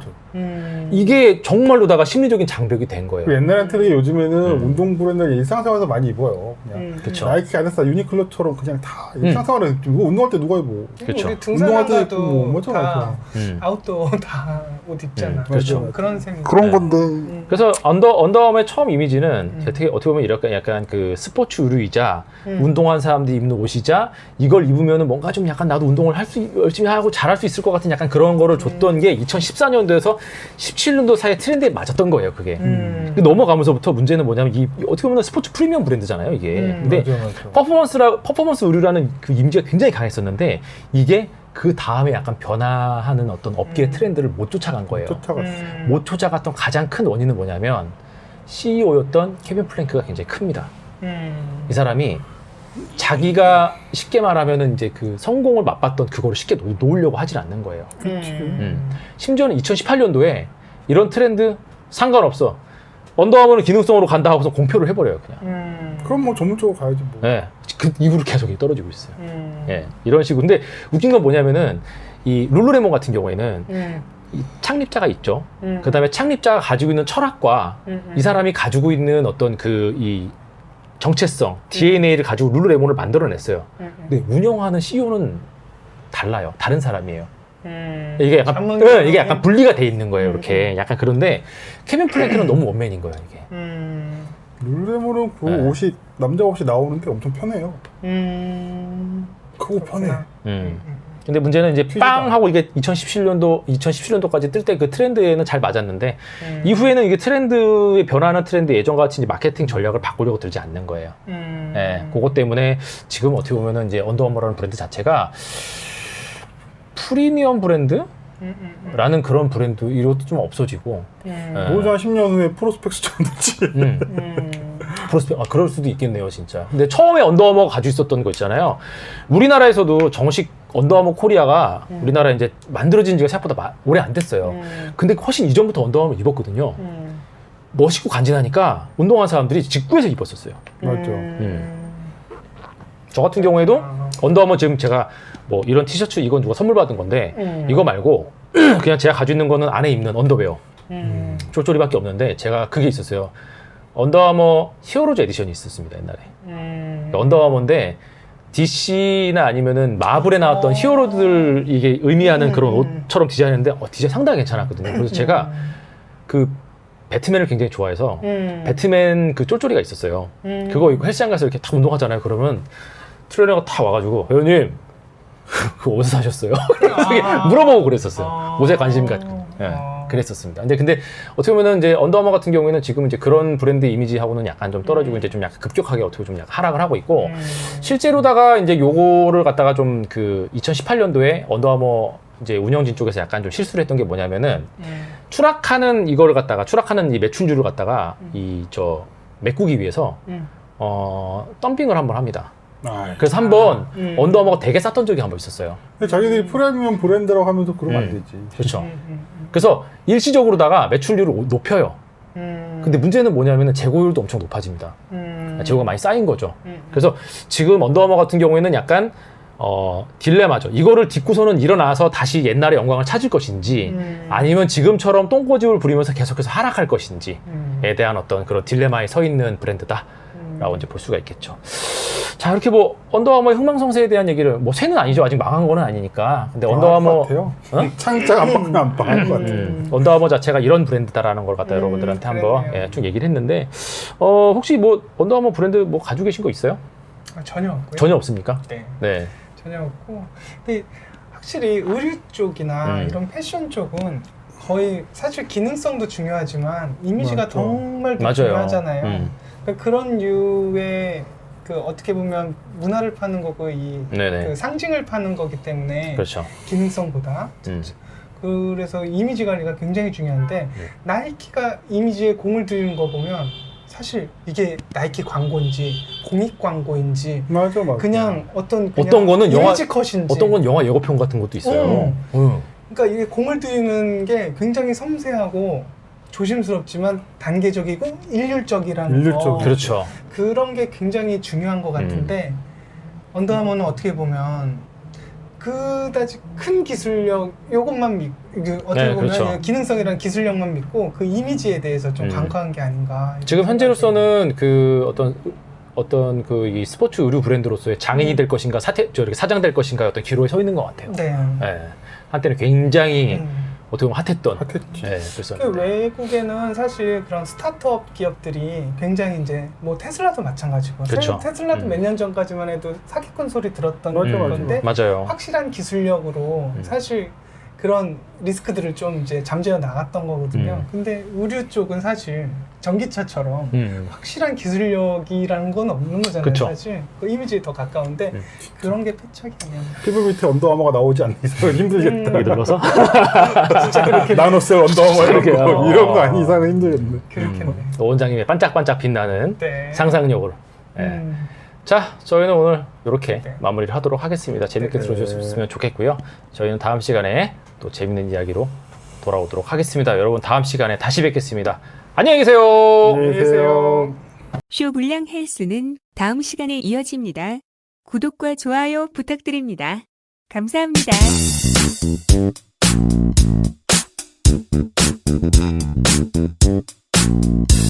이게 정말로다가 심리적인 장벽이 된 거예요. 옛날엔 틀이 요즘에는 운동 브랜드를 일상생활에서 많이 입어요. 그냥 그쵸. 나이키, 아디다스, 유니클로처럼 그냥 다 일상생활에 입고 운동할 때 누가 입어? 그쵸. 우리 등산할 운동할 때 때도 입고 뭐 다 맞잖아. 아웃도어 다 옷 입잖아. 그렇죠. 그런 셈이 그런 네. 건데. 그래서 언더아머의 처음 이미지는 어떻게 보면 이렇게 약간 그 스포츠 의류이자 운동한 사람들이 입는 옷이자 이걸 입으면은 뭔가 좀 약간 나도 운동을 열심히 하고 잘할 수 있을 것 같은 약간 그런 거를 줬던 게 2014년도에서 17년도 사이에 트렌드에 맞았던 거예요, 그게. 넘어가면서부터 문제는 뭐냐면 이 어떻게 보면 스포츠 프리미엄 브랜드잖아요, 이게. 근데 맞아. 퍼포먼스 의류라는 그 이미지가 굉장히 강했었는데 이게 그 다음에 약간 변화하는 어떤 업계의 트렌드를 못 쫓아간 거예요. 못 쫓아갔던 가장 큰 원인은 뭐냐면 CEO였던 케빈 플랭크가 굉장히 큽니다. 이 사람이 자기가 쉽게 말하면은 이제 그 성공을 맛봤던 그거를 쉽게 놓으려고 하질 않는 거예요. 심지어는 2018년도에 이런 트렌드 상관없어. 언더아머는 기능성으로 간다 하고서 공표를 해버려요, 그냥. 그럼 뭐 전문적으로 가야지 뭐. 네, 그 이후로 계속 떨어지고 있어요. 예, 이런 식으로. 근데 웃긴 건 뭐냐면은 이 룰루레몬 같은 경우에는 이 창립자가 있죠. 그 다음에 창립자가 가지고 있는 철학과 이 사람이 가지고 있는 어떤 그 이 정체성, DNA를 가지고 룰루레몬을 만들어냈어요. 근데 운영하는 CEO는 달라요. 다른 사람이에요. 이게 약간 전문적인 이게 약간 분리가 돼 있는 거예요. 이렇게 약간 그런데 케빈 플랭크는 너무 원맨인 거예요. 이게. 룰레몰은 그 네. 옷이 남자 옷이 나오는데 엄청 편해요. 크고 편해. 근데 문제는 이제 튀지도 빵 하고 이게 2017년도까지 뜰 때 그 트렌드에는 잘 맞았는데 이후에는 이게 트렌드의 변화하는 트렌드 예전과 같이 이제 마케팅 전략을 바꾸려고 들지 않는 거예요. 예, 그것 때문에 지금 어떻게 보면은 이제 언더아머라는 브랜드 자체가 프리미엄 브랜드라는 그런 브랜드 이것도 좀 없어지고. 뭐한 10년 후에 프로스펙스처럼 됐지. 그럴 수도 있겠네요, 진짜. 근데 처음에 언더아머가 가지고 있었던 거 있잖아요. 우리나라에서도 정식 언더아머 코리아가 우리나라에 이제 만들어진 지가 생각보다 오래 안 됐어요. 근데 훨씬 이전부터 언더아머를 입었거든요. 멋있고 간지나니까 운동한 사람들이 직구해서 입었었어요. 맞죠. 저 같은 경우에도 언더아머 지금 제가 뭐 이런 티셔츠 이건 누가 선물 받은 건데 이거 말고 그냥 제가 가지고 있는 거는 안에 입는 언더웨어 쫄쫄이밖에 없는데 제가 그게 있었어요. 언더아머 히어로즈 에디션이 있었습니다, 옛날에. 언더아머인데 DC나 아니면은 마블에 나왔던 히어로들 이게 의미하는 그런 옷처럼 디자인했는데 디자인 상당히 괜찮았거든요. 그래서 제가 그 배트맨을 굉장히 좋아해서 배트맨 그 쫄쫄이가 있었어요. 그거 입고 헬스장 가서 이렇게 다 운동하잖아요. 그러면 트레이너가 다 와가지고 회원님 그거 어디서 사셨어요? 되게 물어보고 그랬었어요. 옷에 관심 갖고. 그랬었습니다. 근데 어떻게 보면은 이제 언더아머 같은 경우에는 지금 이제 그런 브랜드 이미지하고는 약간 좀 떨어지고 이제 좀 약간 급격하게 어떻게 좀 약간 하락을 하고 있고 실제로다가 이제 요거를 갖다가 좀 그 2018년도에 언더아머 이제 운영진 쪽에서 약간 좀 실수를 했던 게 뭐냐면은 추락하는 이거를 갖다가 추락하는 이 매출률을 갖다가 이 저 메꾸기 위해서 덤핑을 한번 합니다. 그래서 한번 언더아머가 되게 쌌던 적이 한번 있었어요. 근데 자기들이 프리미엄 브랜드라고 하면서 그러면 안 되지. 그렇죠. 그래서 일시적으로다가 매출률을 높여요. 근데 문제는 뭐냐면은 재고율도 엄청 높아집니다. 재고가 많이 쌓인 거죠. 그래서 지금 언더아머 같은 경우에는 약간 딜레마죠. 이거를 딛고서는 일어나서 다시 옛날의 영광을 찾을 것인지 아니면 지금처럼 똥꼬집을 부리면서 계속해서 하락할 것인지에 대한 어떤 그런 딜레마에 서 있는 브랜드다라고 이제 볼 수가 있겠죠. 자, 이렇게 뭐 언더아머의 흥망성쇠에 대한 얘기를 뭐 새는 아니죠. 아직 망한 거는 아니니까. 근데 언더아머 같아요. 창자가 안 바꾸면 안 망할 것 같아요. 언더아머 자체가 이런 브랜드다라는 걸 갖다 여러분들한테 한번 쭉 얘기를 했는데 혹시 뭐 언더아머 브랜드 뭐 가지고 계신 거 있어요? 전혀 없고요. 전혀 없습니까? 네. 전혀 없고. 근데 확실히 의류 쪽이나 이런 패션 쪽은 거의 사실 기능성도 중요하지만 이미지가 맞죠. 정말 맞아요. 중요하잖아요. 그러니까 그런 류의 그 어떻게 보면 문화를 파는 거고 그 상징을 파는 거기 때문에 그렇죠. 기능성보다 그래서 이미지 관리가 굉장히 중요한데 나이키가 이미지에 공을 들이는 거 보면 사실 이게 나이키 광고인지 공익 광고인지 맞아. 그냥 어떤 거는 영화 이미지 컷인지 어떤 건 영화 예고편 같은 것도 있어요. 그러니까 이게 공을 들이는 게 굉장히 섬세하고 조심스럽지만 단계적이고 일률적이라는 거. 그렇죠. 그런 게 굉장히 중요한 것 같은데 언더아머는 어떻게 보면 그다지 큰 기술력 요것만 믿고 어떻게 보면 그렇죠. 기능성이랑 기술력만 믿고 그 이미지에 대해서 좀 간과한 게 아닌가. 지금 현재로서는 그 어떤 그 이 스포츠 의류 브랜드로서의 장인이 될 것인가 이렇게 사장 될 것인가 어떤 기로에 서 있는 것 같아요. 네. 한때는 굉장히 어떻게 보면 핫했지. 그래서 그 외국에는 사실 그런 스타트업 기업들이 굉장히 이제 뭐 테슬라도 마찬가지고 그렇죠. 테슬라도 몇 년 전까지만 해도 사기꾼 소리 들었던 맞아. 건데 맞아요. 확실한 기술력으로 사실 그런 리스크들을 좀 이제 잠재워 나갔던 거거든요. 근데 의류 쪽은 사실 전기차처럼 확실한 기술력이라는 건 없는 거잖아요. 그쵸. 사실 그 이미지에 더 가까운데 그런 게 패착이면 피부 밑에 언더아머가 나오지 않는 이상은 힘들겠다. 여기 눌러서 진짜 그렇게 나노셀 언더아머 그러게요. 이런 거 아닌 이상은 힘들겠네. 그렇겠네. 원장님의 반짝반짝 빛나는 네. 상상력으로. 자, 저희는 오늘 이렇게 네. 마무리를 하도록 하겠습니다. 재밌게 네. 들어주셨으면 좋겠고요. 저희는 다음 시간에 또 재밌는 이야기로 돌아오도록 하겠습니다. 여러분 다음 시간에 다시 뵙겠습니다. 안녕히 계세요. 안녕히 계세요. 쇼불량 헬스는 다음 시간에 이어집니다. 구독과 좋아요 부탁드립니다. 감사합니다.